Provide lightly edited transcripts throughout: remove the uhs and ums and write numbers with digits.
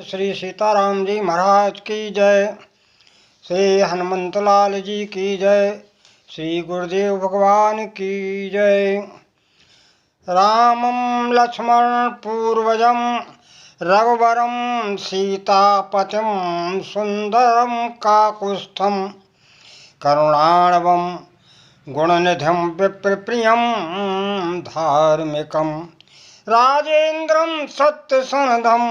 श्री सीताराम जी महाराज की जय। श्री हनुमंत लाल जी की जय। श्री गुरुदेव भगवान की जय। रामं लक्ष्मण पूर्वजं रघुवरं सीतापतिं सुंदरं काकुत्स्थं करुणार्णवं गुणनिधिं विप्रप्रियं धार्मिकं राजेन्द्रं सत्यसनदं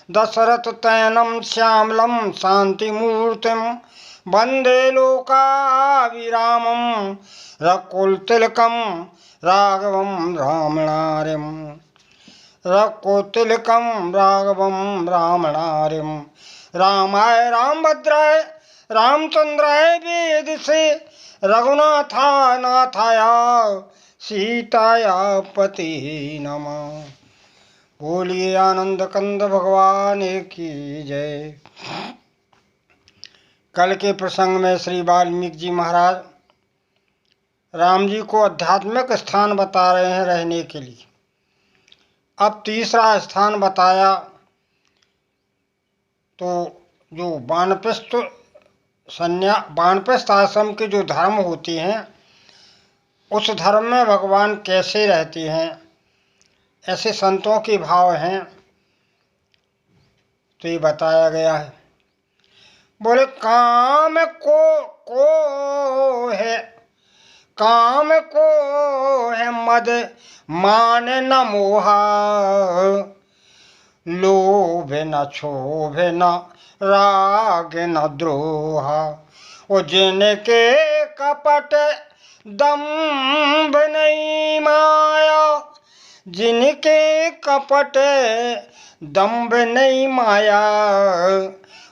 दशरथतनयं श्यामलं शान्तिमूर्तिं वन्दे लोकाभिरामं रघुकुलतिलकं राघवं रामनारिं रघुकुलतिलकं राघवं रामनारिं। रामाय रामभद्राय रामचंद्राय वेदसे रघुनाथाय नाथाय सीताया पते नमः। बोलिए आनंद कंद भगवान की जय। कल के प्रसंग में श्री वाल्मीकि जी महाराज राम जी को आध्यात्मिक स्थान बता रहे हैं रहने के लिए। अब तीसरा स्थान बताया तो जो वानप्रस्थ आश्रम के जो धर्म होते हैं उस धर्म में भगवान कैसे रहते हैं, ऐसे संतों के भाव हैं तो ये बताया गया है। बोले काम को है मद मान न मोहा, लोभ न क्षोभ न राग न द्रोहा। वो जिनके कपट दम्भ नहीं माया, जिनके कपट दम्भ नहीं माया,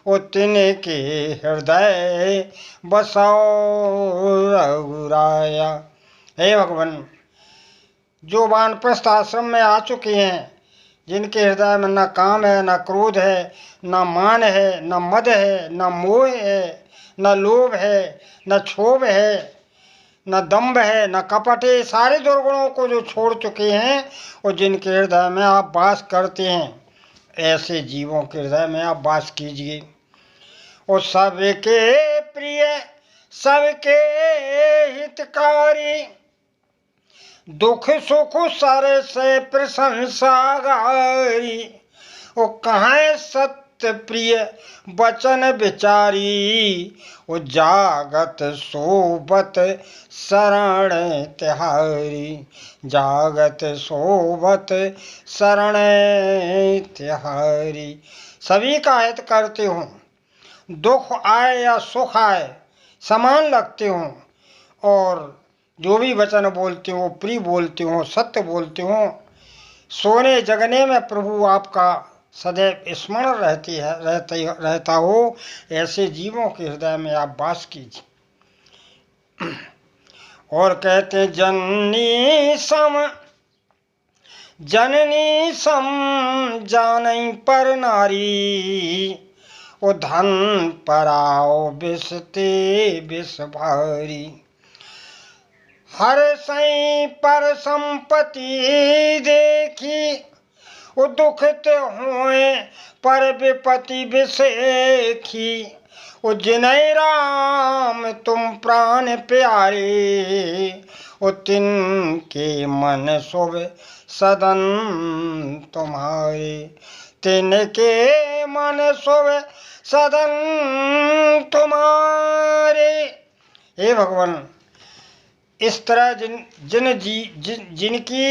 वो तिनके हृदय बसाओ रघुराया। हे भगवान, जो वानप्रस्थ आश्रम में आ चुके हैं, जिनके हृदय में न काम है, न क्रोध है, न मान है, न मद है, न मोह है, न लोभ है, न क्षोभ है, न दम्भ है, न कपट है, सारे दुर्गुणों को जो छोड़ चुके हैं और जिनके हृदय में आप वास करते हैं, ऐसे जीवों के हृदय में आप वास कीजिए। और सबके प्रिय सबके हितकारी, दुख सुख सर से प्रशंसागारी। वो कहाँ सत्य प्रिय वचन विचारी, वो जागत सोबत शरण तिहारी, जागत सोबत शरण तिहारी। सभी का हित करते हो, दुख आए या सुख आए समान लगते हो, और जो भी वचन बोलते हो प्रिय बोलते हो, सत्य बोलते हो। सोने जगने में प्रभु आपका सदैव स्मरण रहता हो, ऐसे जीवों के हृदय में आप वास कीजिए। और कहते जननी सम जानई पर नारी, वो धन पराओ बिसते बिस भारी। हर सई पर संपत्ति देखी, वो दुखित हुए पर विपत्ति बिसेखी। वो जिनय राम तुम प्राण प्यारे, वो तिनके मन शुभ सदन तुम्हारे, तिनके मन शुभ सदन तुम्हारे। हे भगवान, इस तरह जिनकी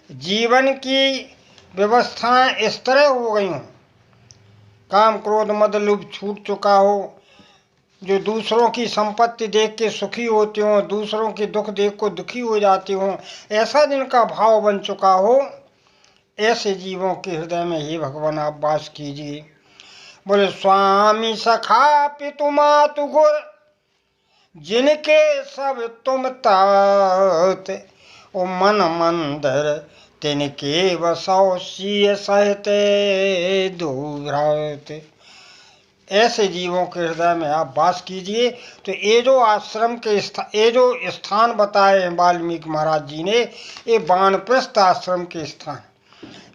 जीवन की व्यवस्थाएं इस तरह हो गई हों, काम क्रोध मद लोभ छूट चुका हो, जो दूसरों की संपत्ति देख के सुखी होते हो, दूसरों के दुख देख को दुखी हो जाते हो, ऐसा जिनका भाव बन चुका हो, ऐसे जीवों के हृदय में ही भगवान आप वास कीजिए। बोले स्वामी सखा पितु मातु गुर, जिनके सब तुम तात, ओ मन मंदिर तिनके बसाओ सिय सहते दूरात। ऐसे जीवों के हृदय में आप वास कीजिए। तो ये जो आश्रम के ये जो स्थान बताए हैं वाल्मीकि महाराज जी ने, ये वानप्रस्थ आश्रम के स्थान,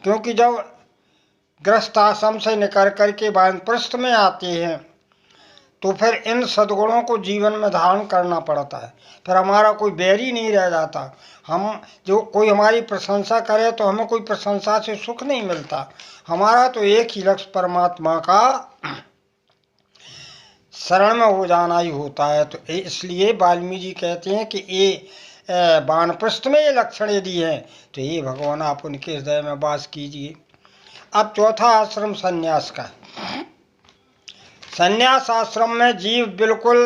क्योंकि जब गृहस्थ आश्रम से निकल करके वानप्रस्थ में आते हैं तो फिर इन सद्गुणों को जीवन में धारण करना पड़ता है। फिर हमारा कोई बैरी नहीं रह जाता। हम जो कोई हमारी प्रशंसा करे तो हमें कोई प्रशंसा से सुख नहीं मिलता। हमारा तो एक ही लक्ष्य परमात्मा का शरण में हो जाना ही होता है। तो इसलिए वाल्मीकि जी कहते हैं कि ये वानप्रस्थ में ये लक्षण यदि है तो ये भगवान आप उनके हृदय में वास कीजिए। अब चौथा आश्रम संन्यास का। संन्यास आश्रम में जीव बिल्कुल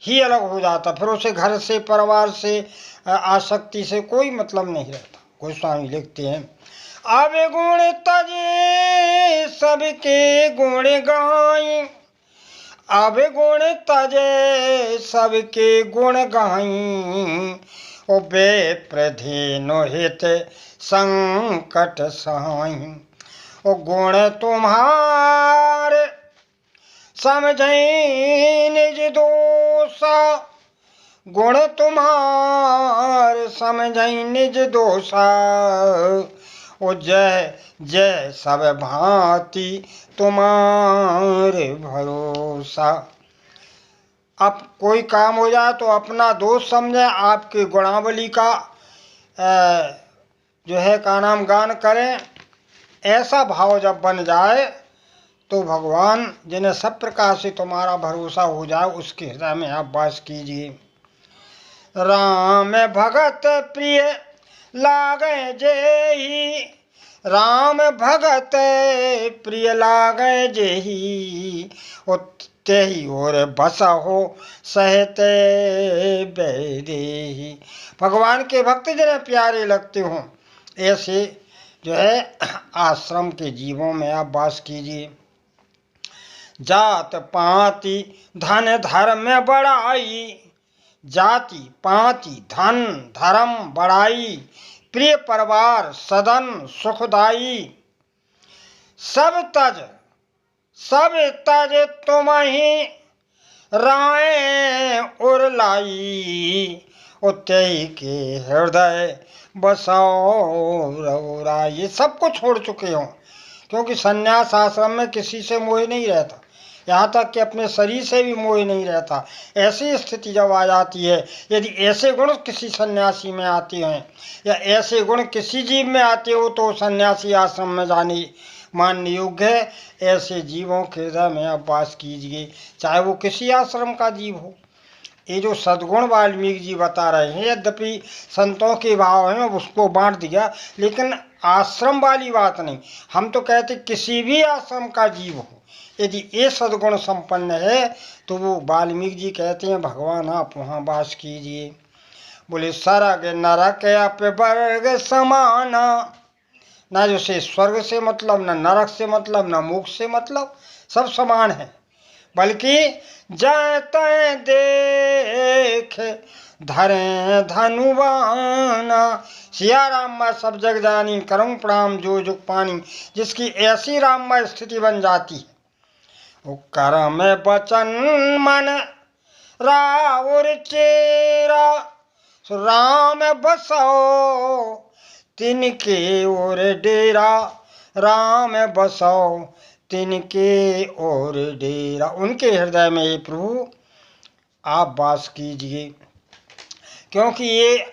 ही अलग हो जाता, फिर उसे घर से परिवार से आसक्ति से कोई मतलब नहीं रहता। गोस्वामी लिखते हैं, अब गुण तजे सबके गुण गाई, अब गुण तजे सबके गुण गाई, ओ बेप्रधेनु हित संकट सहाई। ओ गुण तुम्हारे समझई निज दोषा, गुण तुम्हार समझई निज दोषा, ओ जय जय सब भांति तुम्हारे भरोसा। अब कोई काम हो जाए तो अपना दोष समझे, आपकी गुणावली का जो है का नाम गान करें। ऐसा भाव जब बन जाए तो भगवान जिन्हें सब प्रकार से तुम्हारा भरोसा हो जाए उसके हृदय में आप वास कीजिए। राम भगत प्रिय लागे जेहि, राम भगत प्रिय लागे जेहि, तेहि और बसा हो सहते बैदेहि। भगवान के भक्त जिन्हें प्यारे लगते हों ऐसे जो है आश्रम के जीवों में आप वास कीजिए। जात पाति धन धर्म बढ़ाई, जाति पाति धन धर्म बढ़ाई, प्रिय परिवार सदन सुखदाई, सब तज तुम्हि राय उर लाई, उतई के हृदय बसाओ रघुरा। ये सब को छोड़ चुके हों, क्योंकि संन्यास आश्रम में किसी से मोह नहीं रहता, यहाँ तक कि अपने शरीर से भी मोह नहीं रहता। ऐसी स्थिति जब आ जाती है, यदि ऐसे गुण किसी सन्यासी में आते हैं या ऐसे गुण किसी जीव में आते हो तो सन्यासी आश्रम में जाने मानने योग्य है। ऐसे जीवों के हृदय में आप वास कीजिए, चाहे वो किसी आश्रम का जीव हो। ये जो सद्गुण वाल्मीकि जी बता रहे हैं, यद्यपि संतों के भाव हैं उसको बांट दिया, लेकिन आश्रम वाली बात नहीं। हम तो कहते किसी भी आश्रम का जीव हो, यदि ये सद्गुण संपन्न है तो वो वाल्मीकि जी कहते हैं भगवान आप वहाँ वास कीजिए। बोले सरग नरक अप वर्ग समाना, ना जैसे स्वर्ग से मतलब, ना नरक से मतलब, ना मोक्ष से मतलब, सब समान है। बल्कि जय तय देख धरे धनुवाना, सिया राम में सब जग जानी, करूँ प्रणाम जो जुग पानी। जिसकी ऐसी राम में स्थिति बन जाती है, वो करम बचन मन राउर चेरा, राम बसाओ तिनके ओर डेरा, राम बसाओ तिनके ओर डेरा। उनके हृदय में ये प्रभु आप वास कीजिए, क्योंकि ये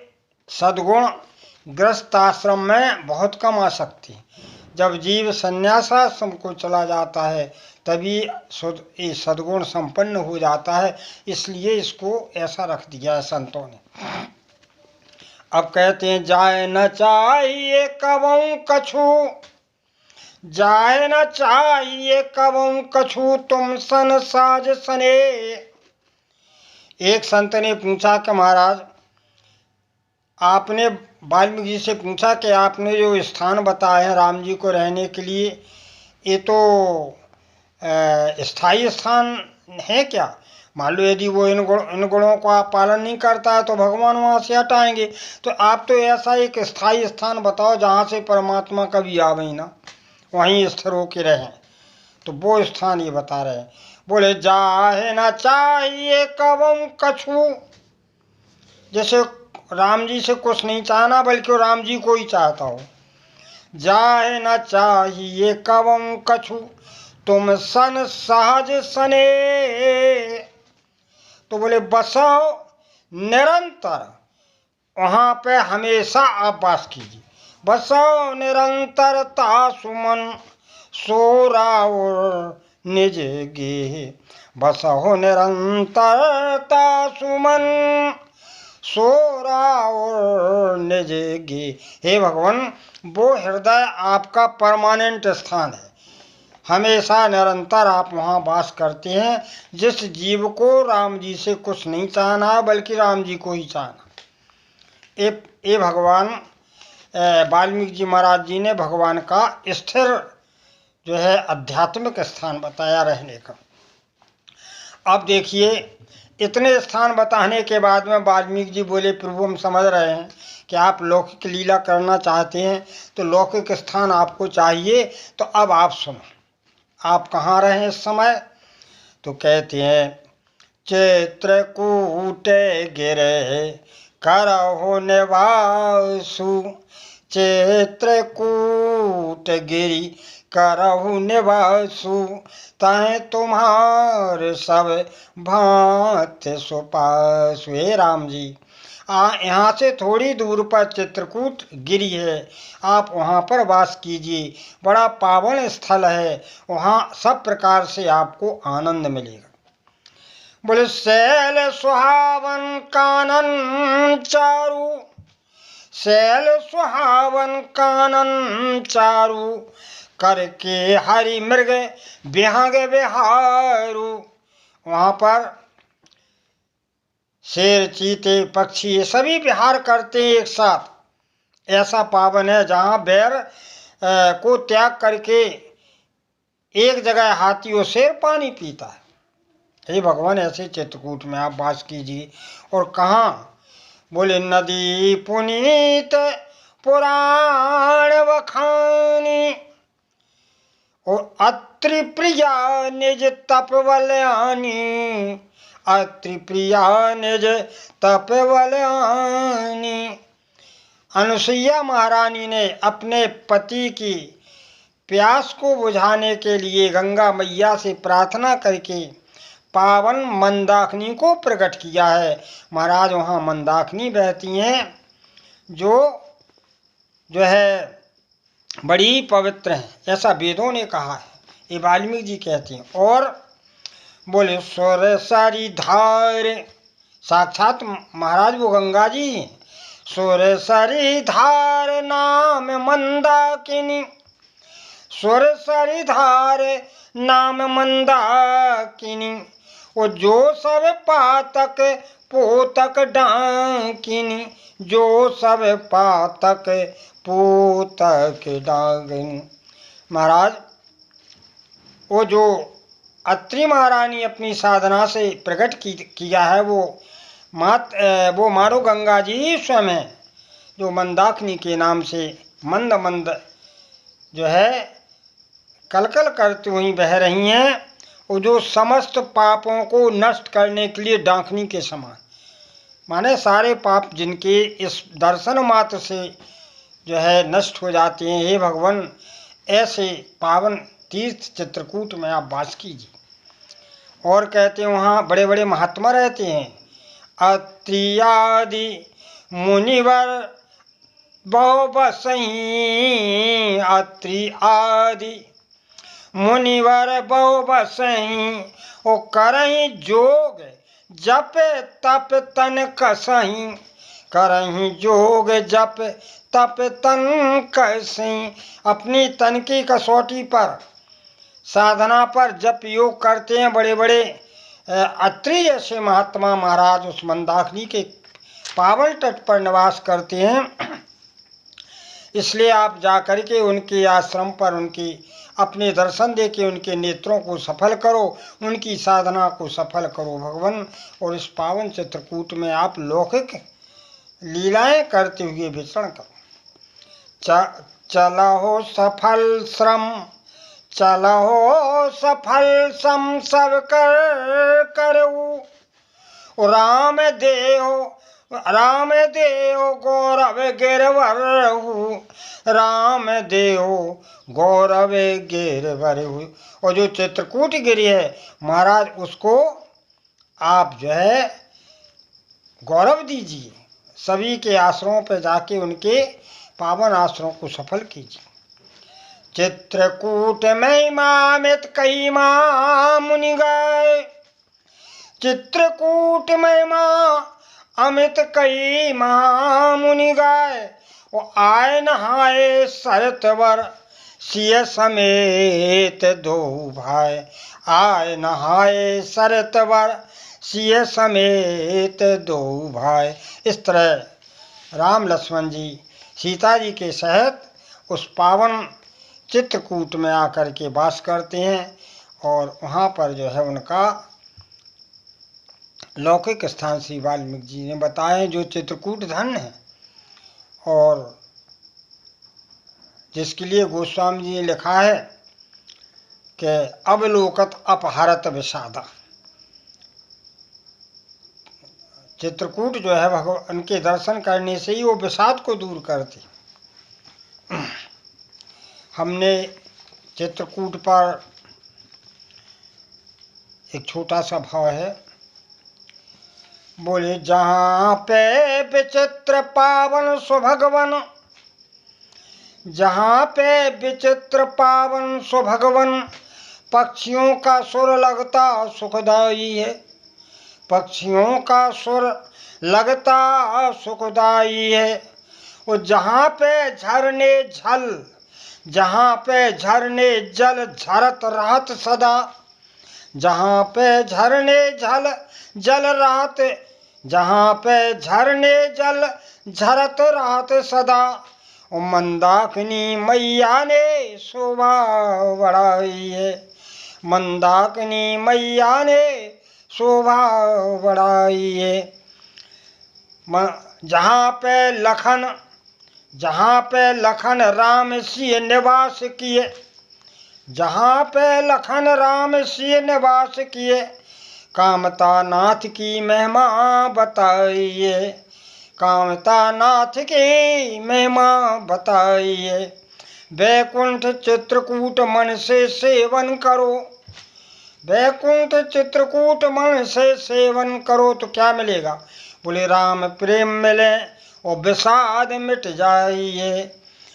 सद्गुण गृहस्थ आश्रम में बहुत कम आ सकती। जब जीव संन्यासाश्रम को चला जाता है तभी ये सद्गुण संपन्न हो जाता है, इसलिए इसको ऐसा रख दिया है संतों ने। अब कहते हैं जाए न चाहिए कबहू कछु, जाए न चाहिए कबहू कछु तुम सन साज सने। एक संत ने पूछा कि महाराज आपने, वाल्मीकि जी से पूछा कि आपने जो स्थान बताए हैं राम जी को रहने के लिए, ये तो स्थायी स्थान है क्या? मान लो यदि वो इन गुणों का पालन नहीं करता है तो भगवान वहाँ से हटाएंगे। तो आप तो ऐसा एक स्थायी स्थान बताओ जहाँ से परमात्मा कभी आवे ही ना, वहीं स्थिर होके रहें। तो वो स्थान ये बता रहे हैं। बोले जाहे न चाहिए कबहू कछु, जैसे राम जी से कुछ नहीं चाहना बल्कि राम जी को ही चाहता हो। जाए न चाहिए कवं कछु, तुम सन सहज सने। तो बोले बसो निरंतर, वहाँ पे हमेशा आप वास कीजिए। बसो निरंतरता सुमन, सोराउर निज गेह। बसो निरंतरता सुमन, सोराउर निज गेह। हे भगवान, वो हृदय आपका परमानेंट स्थान है, हमेशा निरंतर आप वहाँ वास करते हैं। जिस जीव को राम जी से कुछ नहीं चाहना बल्कि राम जी को ही चाहना। ये भगवान वाल्मीकि जी महाराज जी ने भगवान का स्थिर जो है आध्यात्मिक स्थान बताया रहने का। अब देखिए, इतने स्थान बताने के बाद में वाल्मीकि जी बोले, प्रभु हम समझ रहे हैं कि आप लौकिक लीला करना चाहते हैं, तो लौकिक स्थान आपको चाहिए, तो अब आप सुनो, आप कहाँ रहे इस समय। तो कहते हैं, चित्रकूट गिरे करहु निवासु, चित्रकूट गिरि करहु निवासु, तहें तुम्हार सब भांति सुपासु। हे राम जी, यहाँ से थोड़ी दूर पर चित्रकूट गिरी है, आप वहाँ पर वास कीजिए। बड़ा पावन स्थल है, वहाँ सब प्रकार से आपको आनंद मिलेगा। बोले शैल सुहावन कानन चारु, शैल सुहावन कानन चारु, करके हरि मृग विहंग विहारु। वहाँ पर शेर, चीते, पक्षी ये सभी विहार करते हैं एक साथ। ऐसा पावन है जहाँ बैर को त्याग करके एक जगह हाथी और शेर पानी पीता है। हे भगवान, ऐसे चित्रकूट में आप वास कीजिए। और कहाँ? बोले नदी पुनीत पुराण वखानी, और अत्रि प्रिया निज तपवल्यानी, अत्रि प्रिया निज तपवल्यानी। अनुसुईया महारानी ने अपने पति की प्यास को बुझाने के लिए गंगा मैया से प्रार्थना करके पावन मंदाकिनी को प्रकट किया है। महाराज, वहाँ मंदाकिनी बहती हैं जो है बड़ी पवित्र हैं, ऐसा वेदों ने कहा है। ये वाल्मीकि जी कहते हैं। और बोले स्वर सारी धार, साक्षात महाराज वो गंगा जी हैं। स्वर सारी धार नाम मंदाकिनी, स्वर सारी धार नाम मंदाकिनी, वो जो सब पातक पोतक डाकिनी, जो सब पातक पोतक डाकिनी। महाराज, वो जो अत्रि महारानी अपनी साधना से प्रकट किया है, वो मानो गंगा जी स्वयं है, जो मंदाकिनी के नाम से मंद मंद जो है कलकल करती हुई बह रही हैं, और जो समस्त पापों को नष्ट करने के लिए डांकनी के समान, माने सारे पाप जिनके इस दर्शन मात्र से जो है नष्ट हो जाते हैं। हे भगवान, ऐसे पावन तीर्थ चित्रकूट में आप वास कीजिए। और कहते हैं वहाँ बड़े बड़े महात्मा रहते हैं। अत्रि आदि मुनिवर बहु बसहीं, अत्रि आदि मुनिवर बहु बसहीं, ओ करहीं जोग जप तप तन कसहीं, करहीं जोग जप तप तन कसहीं। अपनी तन की कसौटी पर, साधना पर जप योग करते हैं बड़े बड़े अत्रि जैसे महात्मा महाराज उस मंदाकिनी के पावन तट पर निवास करते हैं। इसलिए आप जाकर के उनके आश्रम पर उनकी अपने दर्शन दे के उनके नेत्रों को सफल करो, उनकी साधना को सफल करो भगवान। और इस पावन चित्रकूट में आप लौकिक लीलाएं करते हुए विचरण करो। चलहो सफल श्रम, चलहो सफल सम सब कर करो, राम देहो राम देव गौरव गिरवर हूँ, राम देव गौरव गिरवर हूँ। और जो चित्रकूट गिरी है महाराज, उसको आप जो है गौरव दीजिए, सभी के आश्रमों पर जाके उनके पावन आश्रमों को सफल कीजिए। चित्रकूट महिमामित कई माँ मुनि गाय, चित्रकूट महिमा अमित कई माँ मुनि गाय। वो आए नहाए सरतवर सिय समेत दो भाई, आए नहाए सरतवर सिय समेत दो भाई। इस तरह राम लक्ष्मण जी सीता जी के सहित उस पावन चित्रकूट में आकर के वास करते हैं, और वहाँ पर जो है उनका लौकिक स्थान श्री वाल्मीकि जी ने बताए, जो चित्रकूट धन्य है, और जिसके लिए गोस्वामी जी ने लिखा है कि अवलोकत अपहरत विषादा। चित्रकूट जो है भगवान के दर्शन करने से ही वो विषाद को दूर करती। हमने चित्रकूट पर एक छोटा सा भाव है, बोले जहाँ पे विचित्र पावन सुभगवन, जहाँ पे विचित्र पावन सुभगवन, पक्षियों का सुर लगता सुखदाई है, पक्षियों का सुर लगता सुखदाई है। वो जहाँ पे झरने झल, जहाँ पे झरने जल झरत रहत सदा, जहाँ पे झरने झल जल रहत, जहाँ पे झरने जल झरत रहत सदा। ओ मंदाकिनी मैया ने शोभा बढ़ाई है, मंदाकिनी मैया ने शोभा बढ़ाई है। जहाँ पे लखन, जहाँ पे लखन राम सिय निवास किए, जहाँ पे लखन राम सिय निवास किए, कामता नाथ की महिमा बताइए, कामता नाथ की महिमा बताइए। वैकुंठ चित्रकूट मन से सेवन करो, वैकुंठ चित्रकूट मन से सेवन करो तो क्या मिलेगा? बोले राम प्रेम मिले और विषाद मिट जाइए,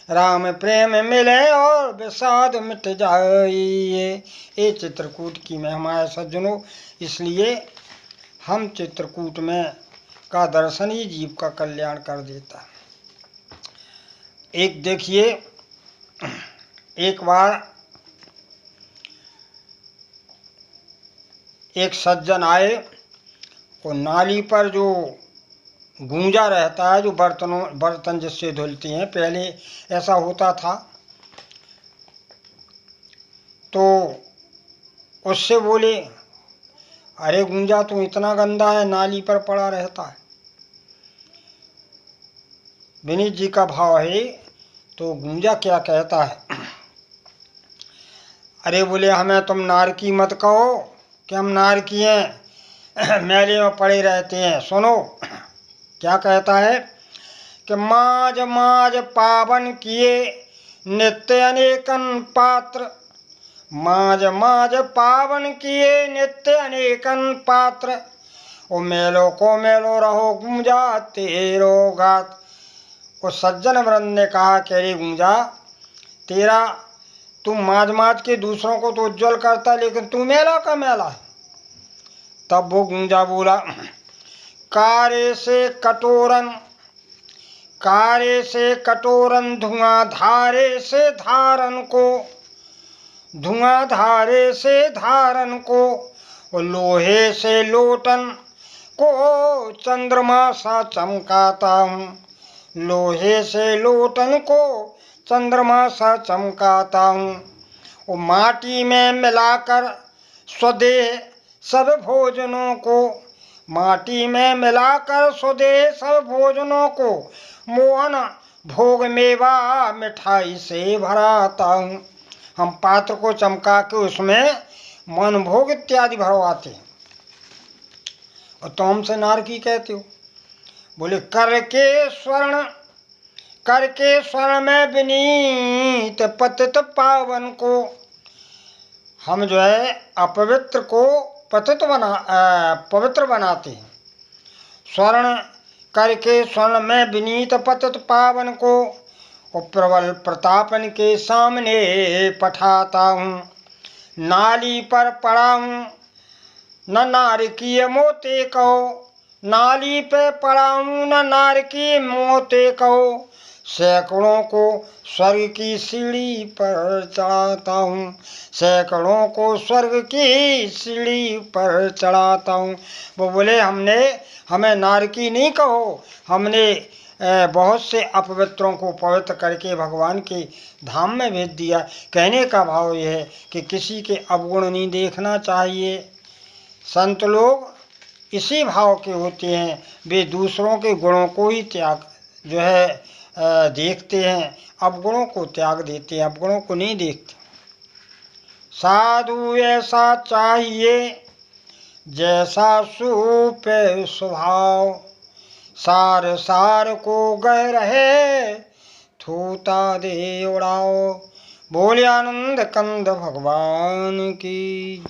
राम प्रेम मिले और विषाद मिट जाइए। ये चित्रकूट की महिमा है सज्जनों। इसलिए हम चित्रकूट में का दर्शन ही जीव का कल्याण कर देता। एक देखिए, एक बार एक सज्जन आए, वो नाली पर जो गूंजा रहता है, जो बर्तन जिससे धुलते हैं, पहले ऐसा होता था, तो उससे बोले अरे गूंजा तो इतना गंदा है, नाली पर पड़ा रहता है। विनीत जी का भाव है, तो गूंजा क्या कहता है? अरे बोले हमें तुम नारकी मत कहो कि हम नारकी हैं, मेले में पड़े रहते हैं। सुनो क्या कहता है कि माज माज पावन किए नित्य अनेकन पात्र, माज माज पावन किए नित्य अनेकन पात्र। ओ मेलो को मेलो रहो गूंजा तेरो गात। उस सज्जन वृंद ने कहा कि अरे गूंजा, तेरा तू माज माज के दूसरों को तो उज्जवल करता, लेकिन तू मेला का मेला है। तब वो गूंजा बोला कारे से कटोरन, कारे से कटोरन धुआं धारे से धारन को, धुआं धारे से धारन को, लोहे से लोटन को चंद्रमा सा चमकाता हूँ, लोहे से लोटन को चंद्रमा सा चमकाता हूँ। वो माटी में मिलाकर स्वदेह सब भोजनों को, माटी में मिलाकर स्वदेह सब भोजनों को, मोहन भोग मेवा मिठाई से भराता हूँ। हम पात्र को चमका के उसमें मन भोग इत्यादि भरवाते हैं, और तुम से नारकी कहते हो। बोले करके स्वर्ण में विनीत पतित पावन को, हम जो है अपवित्र को पवित्र बनाते हैं। स्वर्ण करके स्वर्ण में विनीत पतित पावन को, और प्रबल प्रतापन के सामने पठाता हूँ। नाली पर पड़ा हूँ न नारकीय मोते कहो, नाली पे पड़ा हूँ न नारकीय मोते कहो। सैकड़ों को स्वर्ग की सीढ़ी पर चढ़ाता हूँ, सैकड़ों को स्वर्ग की सीढ़ी पर चढ़ाता हूँ। वो बोले हमें नारकी नहीं कहो, हमने बहुत से अपवित्रों को पवित्र करके भगवान के धाम में भेज दिया। कहने का भाव यह है कि किसी के अवगुण नहीं देखना चाहिए। संत लोग इसी भाव के होते हैं, वे दूसरों के गुणों को ही देखते हैं, अवगुणों को त्याग देते हैं, अवगुणों को नहीं देखते। साधु ऐसा चाहिए जैसा सुपे स्वभाव, सार सार को गह रहे थूता दे उड़ाओ। बोले आनंद कंद भगवान की।